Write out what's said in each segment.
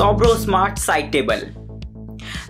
सोब्रो smart side table.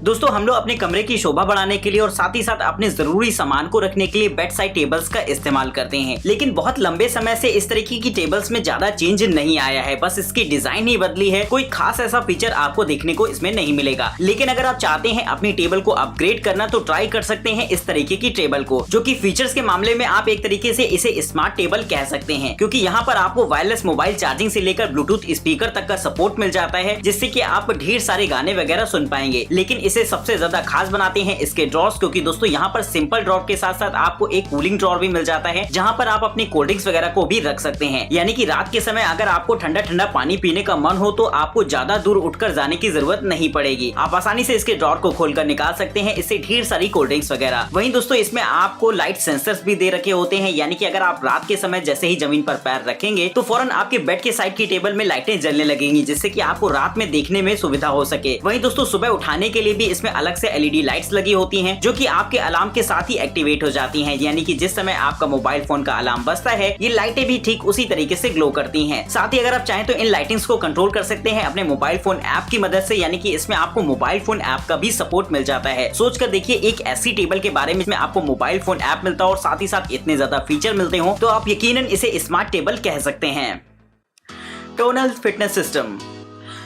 दोस्तों हम लोग अपने कमरे की शोभा बढ़ाने के लिए और साथ ही साथ अपने जरूरी सामान को रखने के लिए बेड साइड टेबल्स का इस्तेमाल करते हैं, लेकिन बहुत लंबे समय से इस तरीके की टेबल्स में ज्यादा चेंज नहीं आया है, बस इसकी डिजाइन ही बदली है। कोई खास ऐसा फीचर आपको देखने को इसमें नहीं मिलेगा। लेकिन अगर आप चाहते हैं अपनी टेबल को अपग्रेड करना तो ट्राई कर सकते हैं इस तरीके की टेबल को, जो कि फीचर्स के मामले में आप एक तरीके से इसे स्मार्ट टेबल कह सकते हैं, क्योंकि यहाँ पर आपको वायरलेस मोबाइल चार्जिंग से लेकर ब्लूटूथ स्पीकर तक का सपोर्ट मिल जाता है, जिससे कि आप ढेर सारे गाने वगैरह सुन पाएंगे। लेकिन इसे सबसे ज्यादा खास बनाते हैं इसके ड्रॉर्स, क्योंकि दोस्तों यहाँ पर सिंपल ड्रॉर के साथ साथ आपको एक कूलिंग ड्रॉर भी मिल जाता है, जहाँ पर आप अपनी कोल्ड ड्रिंक्स वगैरह को भी रख सकते हैं। यानी कि रात के समय अगर आपको ठंडा ठंडा पानी पीने का मन हो तो आपको ज्यादा दूर उठकर जाने की जरूरत नहीं पड़ेगी। आप आसानी से इसके ड्रॉर को खोलकर निकाल सकते हैं, इससे ढेर सारी कोल्ड ड्रिंक्स वगैरह। वहीं दोस्तों इसमें आपको लाइट सेंसर्स भी दे रखे होते हैं, यानी कि अगर आप रात के समय जैसे ही जमीन पर पैर रखेंगे तो फौरन आपके बेड के साइड की टेबल में लाइटें जलने लगेंगी, जिससे कि आपको रात में देखने में सुविधा हो सके। वहीं दोस्तों सुबह उठाने के लिए भी इसमें अलग से LED लाइट्स लगी होती हैं, जो कि आपके अलार्म के साथ ही एक्टिवेट हो जाती हैं। यानी कि जिस समय आपका मोबाइल फोन का अलार्म बजता है ये लाइटें भी ठीक उसी तरीके से ग्लो करती हैं। साथ ही अगर आप चाहें तो इन लाइटिंग्स को कंट्रोल कर सकते हैं अपने मोबाइल फोन ऐप की मदद से, यानी कि इसमें आपको मोबाइल फोन ऐप का भी सपोर्ट मिल जाता है। सोच कर देखिए एक ऐसी टेबल के बारे में आपको मोबाइल फोन ऐप मिलता हो और साथ ही साथ इतने ज्यादा फीचर मिलते हो तो आप यकीनन इसे स्मार्ट टेबल कह सकते हैं। Tonal fitness system.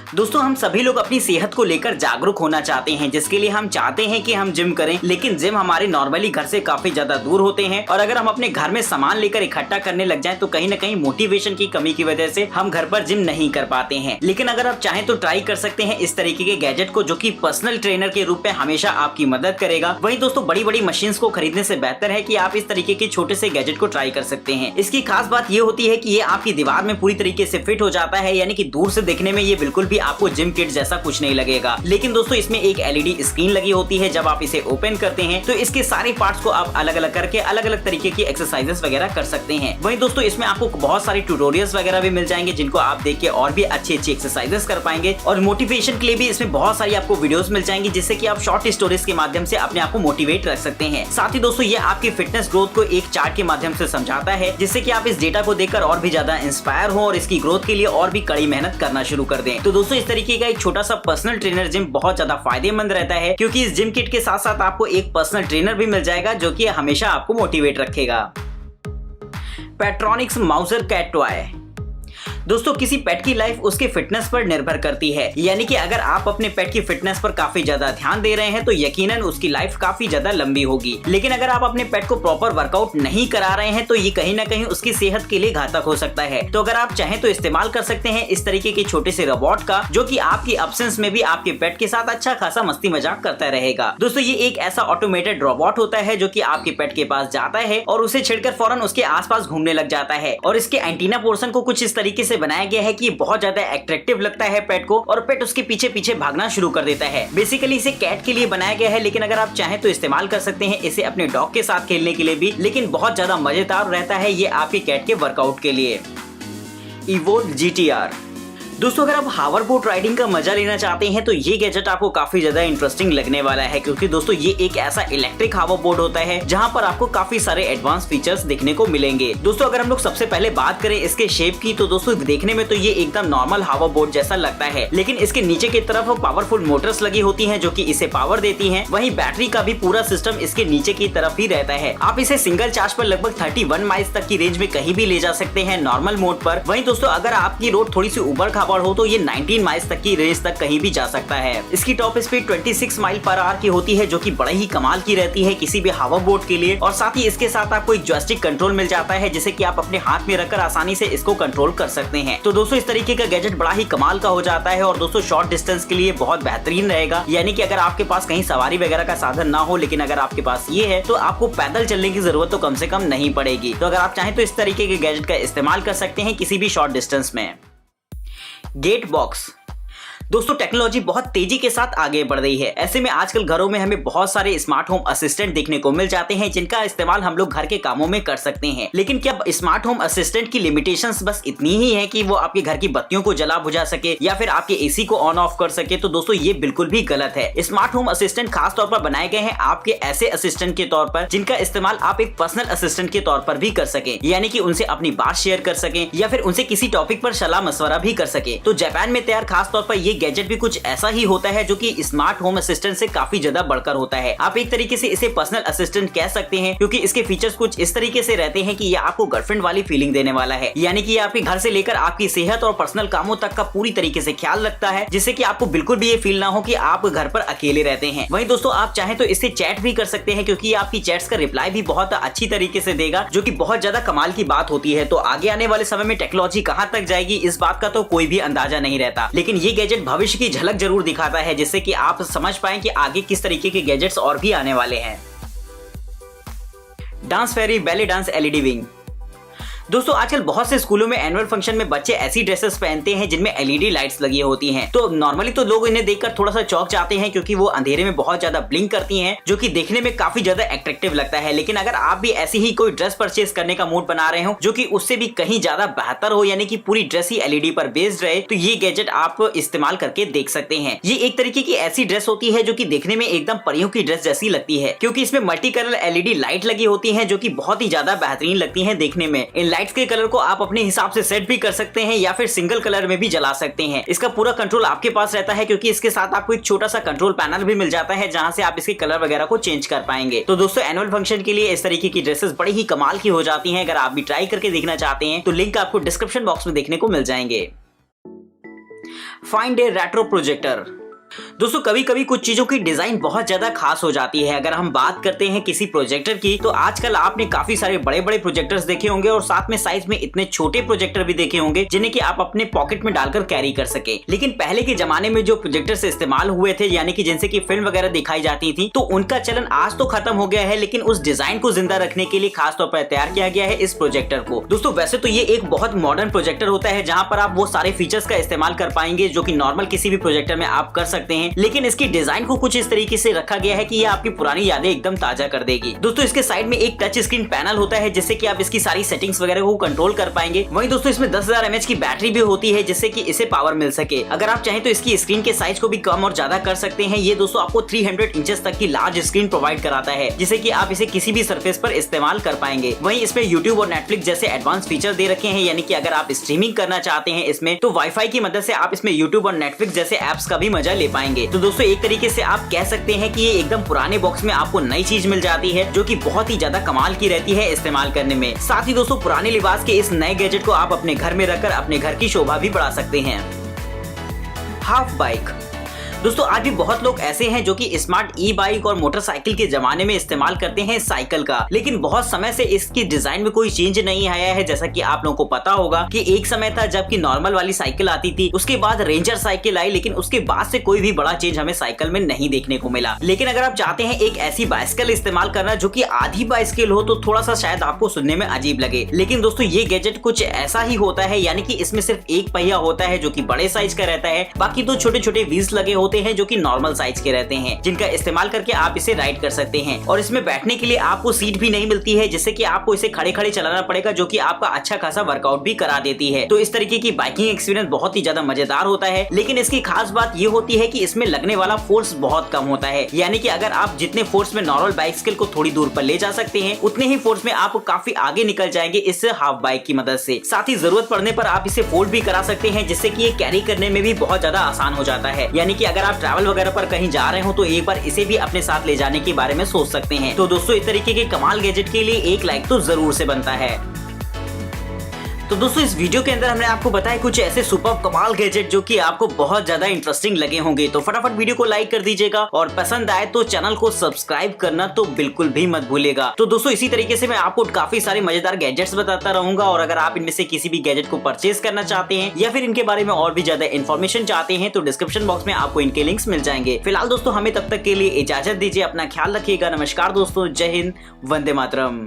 दोस्तों हम सभी लोग अपनी सेहत को लेकर जागरूक होना चाहते हैं, जिसके लिए हम चाहते हैं कि हम जिम करें, लेकिन जिम हमारे नॉर्मली घर से काफी ज्यादा दूर होते हैं और अगर हम अपने घर में सामान लेकर इकट्ठा करने लग जाएं तो कहीं न कहीं मोटिवेशन की कमी की वजह से हम घर पर जिम नहीं कर पाते हैं। लेकिन अगर आप चाहें तो ट्राई कर सकते हैं इस तरीके के गैजेट को, जो कि पर्सनल ट्रेनर के रूप में हमेशा आपकी मदद करेगा। वहीं दोस्तों बड़ी बड़ी मशीन को खरीदने से बेहतर है कि आप इस तरीके के छोटे से गैजेट को ट्राई कर सकते हैं। इसकी खास बात ये होती है कि ये आपकी दीवार में पूरी तरीके से फिट हो जाता है, यानी कि दूर से देखने में ये बिल्कुल भी आपको जिम किट जैसा कुछ नहीं लगेगा। लेकिन दोस्तों इसमें एक LED स्क्रीन लगी होती है। जब आप इसे ओपन करते हैं तो इसके सारे पार्ट्स को आप अलग अलग करके अलग अलग तरीके की एक्सरसाइजेस वगैरह कर सकते हैं। वहीं दोस्तों इसमें आपको बहुत सारे ट्यूटोरियल्स वगैरह भी मिल जाएंगे, जिनको आप देख के और भी अच्छी एक्सरसाइजेस कर पाएंगे। और मोटिवेशन के लिए भी इसमें बहुत सारी आपको वीडियोस मिल जाएंगी, जिससे कि आप शॉर्ट स्टोरीज के माध्यम से अपने आप को मोटिवेट रख सकते हैं। साथ ही दोस्तों ये आपकी फिटनेस ग्रोथ को एक चार्ट के माध्यम से समझाता है, जिससे कि आप इस डेटा को देखकर और भी ज्यादा इंस्पायर हो और इसकी ग्रोथ के लिए और भी कड़ी मेहनत करना शुरू कर दें। तो दोस्तों इस तरीके का एक छोटा सा पर्सनल ट्रेनर जिम बहुत ज्यादा फायदेमंद रहता है, क्योंकि इस जिम किट के साथ साथ आपको एक पर्सनल ट्रेनर भी मिल जाएगा, जो कि हमेशा आपको मोटिवेट रखेगा। पेट्रॉनिक्स माउजर कैट टॉय। दोस्तों किसी पेट की लाइफ उसके फिटनेस पर निर्भर करती है, यानी कि अगर आप अपने पेट की फिटनेस पर काफी ज्यादा ध्यान दे रहे हैं तो यकीनन उसकी लाइफ काफी ज्यादा लंबी होगी। लेकिन अगर आप अपने पेट को प्रॉपर वर्कआउट नहीं करा रहे हैं तो ये कहीं ना कहीं उसकी सेहत के लिए घातक हो सकता है। तो अगर आप चाहें तो इस्तेमाल कर सकते हैं इस तरीके के छोटे से रोबोट का, जो कि आपकी एब्सेंस में भी आपके पेट के साथ अच्छा खासा मस्ती मजाक करता रहेगा। दोस्तों ये एक ऐसा ऑटोमेटेड रोबोट होता है जो कि आपके पेट के पास जाता है और उसे छिड़कर फौरन उसके आसपास घूमने लग जाता है। और इसके एंटीना पोर्शन को कुछ इस तरीके से बनाया गया है कि बहुत ज्यादा अट्रैक्टिव लगता है पेट को, और पेट उसके पीछे पीछे भागना शुरू कर देता है। बेसिकली इसे कैट के लिए बनाया गया है, लेकिन अगर आप चाहें तो इस्तेमाल कर सकते हैं इसे अपने डॉग के साथ खेलने के लिए भी, लेकिन बहुत ज्यादा मजेदार रहता है ये आपके कैट के वर्कआउट के लिए। Evolve GTR। दोस्तों अगर आप हावर बोट राइडिंग का मजा लेना चाहते हैं तो ये गैजेट आपको काफी ज्यादा इंटरेस्टिंग लगने वाला है, क्योंकि दोस्तों ये एक ऐसा इलेक्ट्रिक हावर बोट होता है जहां पर आपको काफी सारे एडवांस फीचर्स देखने को मिलेंगे। दोस्तों अगर हम लोग सबसे पहले बात करें इसके शेप की, तो दोस्तों देखने में तो ये एकदम नॉर्मल हावर बोट जैसा लगता है, लेकिन इसके नीचे की तरफ पावरफुल मोटर्स लगी होती है जो कि इसे पावर देती है। वहीं बैटरी का भी पूरा सिस्टम इसके नीचे की तरफ ही रहता है। आप इसे सिंगल चार्ज पर लगभग 31 माइल्स तक की रेंज में कहीं भी ले जा सकते हैं नॉर्मल मोड पर। वहीं दोस्तों अगर आपकी रोड थोड़ी सी उबड़ खाबड़ हो तो ये 19 माइल्स तक की रेंज तक कहीं भी जा सकता है। इसकी top speed 26 mile per hour की होती है, जो कि बड़ा ही कमाल की रहती है किसी भी हावर बोट के लिए। और साथ ही इसके साथ आपको एक जॉयस्टिक कंट्रोल मिल जाता है, जिसे कि आप अपने हाथ में रखकर आसानी से इसको कंट्रोल कर सकते हैं। तो दोस्तों इस तरीके का गैजेट बड़ा ही कमाल का हो जाता है और दोस्तों शॉर्ट डिस्टेंस के लिए बहुत बेहतरीन रहेगा। यानी कि अगर आपके पास कहीं सवारी वगैरह का साधन ना हो, लेकिन अगर आपके पास ये है तो आपको पैदल चलने की जरूरत तो कम से कम नहीं पड़ेगी। तो अगर आप चाहें तो इस तरीके के गैजेट का इस्तेमाल कर सकते हैं किसी भी शॉर्ट डिस्टेंस में। Gate box. दोस्तों टेक्नोलॉजी बहुत तेजी के साथ आगे बढ़ रही है। ऐसे में आजकल घरों में हमें बहुत सारे स्मार्ट होम असिस्टेंट देखने को मिल जाते हैं, जिनका इस्तेमाल हम लोग घर के कामों में कर सकते हैं। लेकिन क्या स्मार्ट होम असिस्टेंट की लिमिटेशंस बस इतनी ही है कि वो आपके घर की बत्तियों को जला बुझा सके या फिर आपके एसी को ऑन ऑफ कर सके? तो दोस्तों ये बिल्कुल भी गलत है। स्मार्ट होम असिस्टेंट खास तौर पर बनाए गए हैं आपके ऐसे असिस्टेंट के तौर पर जिनका इस्तेमाल आप एक पर्सनल असिस्टेंट के तौर पर भी कर सके, यानी कि उनसे अपनी बात शेयर कर सके या फिर उनसे किसी टॉपिक पर सलाह मशवरा भी कर सके। तो जापान में तैयार खास तौर पर ये गैजेट भी कुछ ऐसा ही होता है जो कि स्मार्ट होम असिस्टेंट से काफी ज्यादा बढ़कर होता है। आप एक तरीके से इसे पर्सनल असिस्टेंट कह सकते हैं, क्योंकि इसके फीचर्स कुछ इस तरीके से रहते हैं कि ये आपको गर्लफ्रेंड वाली फीलिंग देने वाला है। यानी कि ये आपके घर से लेकर आपकी सेहत और पर्सनल कामों तक का पूरी तरीके से ख्याल रखता है, जिससे कि आपको बिल्कुल भी ये फील ना हो कि आप घर पर अकेले रहते हैं। वहीं दोस्तों आप चाहें तो इससे चैट भी कर सकते हैं, क्योंकि आपकी चैट्स का रिप्लाई भी बहुत अच्छी तरीके से देगा, जो कि बहुत ज्यादा कमाल की बात होती है। तो आगे आने वाले समय में टेक्नोलॉजी कहां तक जाएगी इस बात का तो कोई भी अंदाजा नहीं रहता, लेकिन ये गैजेट भविष्य की झलक जरूर दिखाता है, जिससे कि आप समझ पाएं कि आगे किस तरीके के गैजेट्स और भी आने वाले हैं। डांस फेरी बैले डांस एलईडी विंग। दोस्तों आजकल बहुत से स्कूलों में एनुअल फंक्शन में बच्चे ऐसी ड्रेसेस पहनते हैं जिनमें एलईडी लाइट्स लगी होती हैं। तो नॉर्मली तो लोग इन्हें देखकर थोड़ा सा चौंक जाते हैं, क्योंकि वो अंधेरे में बहुत ज्यादा ब्लिंक करती हैं, जो कि देखने में काफी ज्यादा एट्रैक्टिव लगता है। लेकिन अगर आप भी ऐसी ही कोई ड्रेस परचेज करने का मूड बना रहे हो जो कि उससे भी कहीं ज्यादा बेहतर हो, यानी कि पूरी ड्रेस ही एलईडी पर बेस्ड रहे, तो ये गैजेट आप इस्तेमाल करके देख सकते हैं। ये एक तरीके की ऐसी ड्रेस होती है जो कि देखने में एकदम परियों की ड्रेस जैसी लगती है, क्योंकि इसमें मल्टी कलर एलईडी लाइट लगी होती है, जो कि बहुत ही ज्यादा बेहतरीन लगती है देखने में। इन लाइट्स के कलर को आप अपने हिसाब से सेट भी कर सकते हैं या फिर सिंगल कलर में भी जला सकते हैं। इसका पूरा कंट्रोल आपके पास रहता है, क्योंकि इसके साथ आपको एक छोटा सा कंट्रोल पैनल भी मिल जाता है, जहां से आप इसके कलर वगैरह को चेंज कर पाएंगे। तो दोस्तों एनुअल फंक्शन के लिए इस तरीके की ड्रेसेस बड़ी ही कमाल की हो जाती हैं। अगर आप भी ट्राई करके देखना चाहते हैं तो लिंक आपको डिस्क्रिप्शन बॉक्स में देखने को मिल जाएंगे। फाइंड ए रेट्रो प्रोजेक्टर। दोस्तों कभी कभी कुछ चीजों की डिजाइन बहुत ज्यादा खास हो जाती है। अगर हम बात करते हैं किसी प्रोजेक्टर की, तो आजकल आपने काफी सारे बड़े बड़े प्रोजेक्टर्स देखे होंगे और साथ में साइज में इतने छोटे प्रोजेक्टर भी देखे होंगे जिन्हें कि आप अपने पॉकेट में डालकर कैरी कर सके। लेकिन पहले के जमाने में जो प्रोजेक्टर्स इस्तेमाल हुए थे, यानी कि जिनसे की फिल्म वगैरह दिखाई जाती थी, तो उनका चलन आज तो खत्म हो गया है, लेकिन उस डिजाइन को जिंदा रखने के लिए खास तौर पर तैयार किया गया है इस प्रोजेक्टर को। दोस्तों वैसे तो ये एक बहुत मॉडर्न प्रोजेक्टर होता है, जहां पर आप वो सारे फीचर्स का इस्तेमाल कर पाएंगे जो कि नॉर्मल किसी भी प्रोजेक्टर में आप कर सकते हैं, लेकिन इसकी डिजाइन को कुछ इस तरीके से रखा गया है कि ये आपकी पुरानी यादें एकदम ताजा कर देगी। दोस्तों इसके साइड में एक टच स्क्रीन पैनल होता है, जिससे कि आप इसकी सारी सेटिंग्स वगैरह को कंट्रोल कर पाएंगे। वहीं दोस्तों इसमें 10,000 mAh की बैटरी भी होती है, जिससे कि इसे पावर मिल सके। अगर आप चाहें तो इसकी स्क्रीन के साइज को भी कम और ज्यादा कर सकते हैं। ये दोस्तों आपको 300 इंचेस तक की लार्ज स्क्रीन प्रोवाइड कराता है, जिससे कि आप इसे किसी भी सरफेस पर इस्तेमाल कर पाएंगे। वहीं इसमें यूट्यूब और नेटफ्लिक्स जैसे एडवांस फीचर दे रखे हैं, यानी कि अगर आप स्ट्रीमिंग करना चाहते हैं इसमें, तो वाईफाई की मदद से आप इसमें यूट्यूब और नेटफ्लिक्स जैसे एप्स का भी मजा ले पाएंगे। तो दोस्तों एक तरीके से आप कह सकते हैं कि ये एकदम पुराने बॉक्स में आपको नई चीज मिल जाती है, जो कि बहुत ही ज्यादा कमाल की रहती है इस्तेमाल करने में। साथ ही दोस्तों पुराने लिबास के इस नए गैजेट को आप अपने घर में रखकर अपने घर की शोभा भी बढ़ा सकते हैं। Half bike. दोस्तों आज भी बहुत लोग ऐसे हैं जो कि स्मार्ट ई बाइक और मोटरसाइकिल के जमाने में इस्तेमाल करते हैं साइकिल का, लेकिन बहुत समय से इसकी डिजाइन में कोई चेंज नहीं आया है। जैसा कि आप लोगों को पता होगा कि एक समय था जबकि नॉर्मल वाली साइकिल आती थी, उसके बाद रेंजर साइकिल आई, लेकिन उसके बाद से कोई भी बड़ा चेंज हमें साइकिल में नहीं देखने को मिला। लेकिन अगर आप चाहते हैं एक ऐसी बाइसिकल इस्तेमाल करना जो कि आधी बाइसिकल हो, तो थोड़ा सा शायद आपको सुनने में अजीब लगे, लेकिन दोस्तों ये गैजेट कुछ ऐसा ही होता है। यानी कि इसमें सिर्फ एक पहिया होता है जो कि बड़े साइज का रहता है, बाकी दो छोटे छोटे व्हील्स लगे होते हैं जो कि नॉर्मल साइज के रहते हैं, जिनका इस्तेमाल करके आप इसे राइड कर सकते हैं। और इसमें बैठने के लिए आपको सीट भी नहीं मिलती है, जिससे कि आपको इसे खड़े खड़े चलाना पड़ेगा, जो कि आपका अच्छा खासा वर्कआउट भी करा देती है। तो इस तरीके की बाइकिंग एक्सपीरियंस बहुत ही ज्यादा मजेदार होता है। लेकिन इसकी खास बात ये होती है कि इसमें लगने वाला फोर्स बहुत कम होता है। यानी कि अगर आप जितने फोर्स में नॉर्मल बाइसिकल को थोड़ी दूर पर ले जा सकते हैं, उतने ही फोर्स में आप काफी आगे निकल जाएंगे इस हाफ बाइक की मदद से। साथ ही जरूरत पड़ने पर आप इसे फोल्ड भी करा सकते हैं, जिससे कि ये कैरी करने में भी बहुत ज्यादा आसान हो जाता है। यानी कि अगर आप ट्रैवल वगैरह पर कहीं जा रहे हो तो एक बार इसे भी अपने साथ ले जाने के बारे में सोच सकते हैं। तो दोस्तों इस तरीके के कमाल गैजेट के लिए एक लाइक तो जरूर से बनता है। तो दोस्तों इस वीडियो के अंदर हमने आपको बताया कुछ ऐसे सुपर कमाल गैजेट जो कि आपको बहुत ज्यादा इंटरेस्टिंग लगे होंगे। तो फटाफट वीडियो को लाइक कर दीजिएगा और पसंद आए तो चैनल को सब्सक्राइब करना तो बिल्कुल भी मत भूलिएगा। तो दोस्तों इसी तरीके से मैं आपको काफी सारे मजेदार गैजेट्स बताता रहूंगा, और अगर आप इनमें से किसी भी गैजेट को परचेज करना चाहते हैं या फिर इनके बारे में और भी ज्यादा इन्फॉर्मेशन चाहते हैं, तो डिस्क्रिप्शन बॉक्स में आपको इनके लिंक्स मिल जाएंगे। फिलहाल दोस्तों हमें तब तक के लिए इजाजत दीजिए, अपना ख्याल रखिएगा। नमस्कार दोस्तों, जय हिंद, वंदे मातरम।